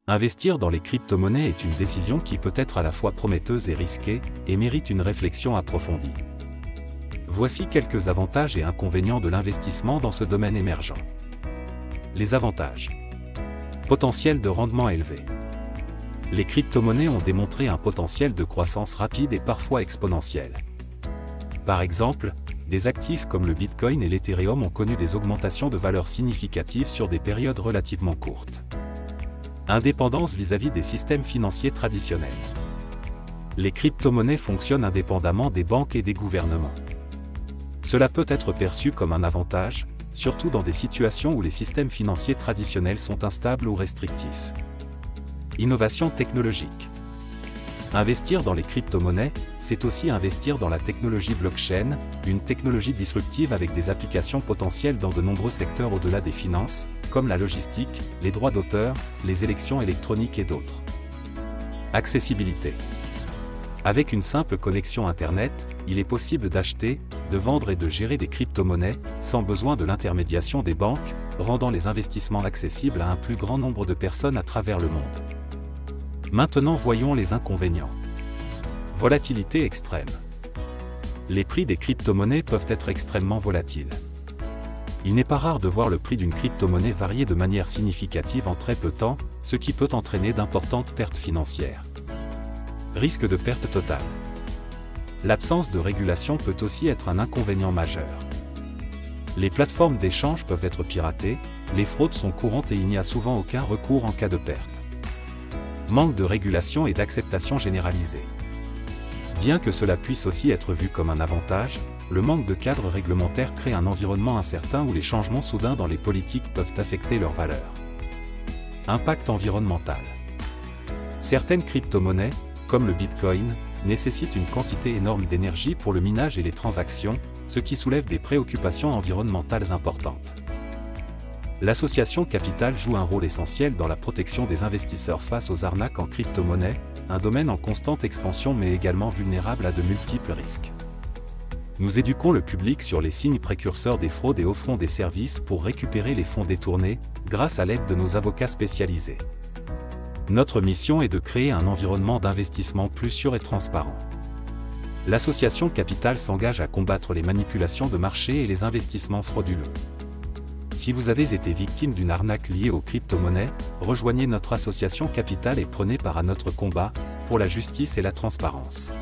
Investir dans les crypto-monnaies est une décision qui peut être à la fois prometteuse et risquée, et mérite une réflexion approfondie. Voici quelques avantages et inconvénients de l'investissement dans ce domaine émergent. Les avantages. Potentiel de rendement élevé. Les crypto-monnaies ont démontré un potentiel de croissance rapide et parfois exponentielle. Par exemple, des actifs comme le Bitcoin et l'Ethereum ont connu des augmentations de valeur significatives sur des périodes relativement courtes. Indépendance vis-à-vis des systèmes financiers traditionnels. Les crypto-monnaies fonctionnent indépendamment des banques et des gouvernements. Cela peut être perçu comme un avantage, surtout dans des situations où les systèmes financiers traditionnels sont instables ou restrictifs. Innovation technologique. Investir dans les crypto-monnaies, c'est aussi investir dans la technologie blockchain, une technologie disruptive avec des applications potentielles dans de nombreux secteurs au-delà des finances, comme la logistique, les droits d'auteur, les élections électroniques et d'autres. Accessibilité. Avec une simple connexion Internet, il est possible d'acheter, de vendre et de gérer des crypto-monnaies, sans besoin de l'intermédiation des banques, rendant les investissements accessibles à un plus grand nombre de personnes à travers le monde. Maintenant voyons les inconvénients. Volatilité extrême. Les prix des crypto-monnaies peuvent être extrêmement volatiles. Il n'est pas rare de voir le prix d'une crypto-monnaie varier de manière significative en très peu de temps, ce qui peut entraîner d'importantes pertes financières. Risque de perte totale. L'absence de régulation peut aussi être un inconvénient majeur. Les plateformes d'échange peuvent être piratées, les fraudes sont courantes et il n'y a souvent aucun recours en cas de perte. Manque de régulation et d'acceptation généralisée. Bien que cela puisse aussi être vu comme un avantage, le manque de cadre réglementaire crée un environnement incertain où les changements soudains dans les politiques peuvent affecter leurs valeurs. Impact environnemental. Certaines crypto-monnaies, comme le Bitcoin, nécessitent une quantité énorme d'énergie pour le minage et les transactions, ce qui soulève des préoccupations environnementales importantes. L'association Capital joue un rôle essentiel dans la protection des investisseurs face aux arnaques en crypto-monnaie, un domaine en constante expansion mais également vulnérable à de multiples risques. Nous éduquons le public sur les signes précurseurs des fraudes et offrons des services pour récupérer les fonds détournés, grâce à l'aide de nos avocats spécialisés. Notre mission est de créer un environnement d'investissement plus sûr et transparent. L'association Capital s'engage à combattre les manipulations de marché et les investissements frauduleux. Si vous avez été victime d'une arnaque liée aux crypto-monnaies, rejoignez notre association Capital et prenez part à notre combat pour la justice et la transparence.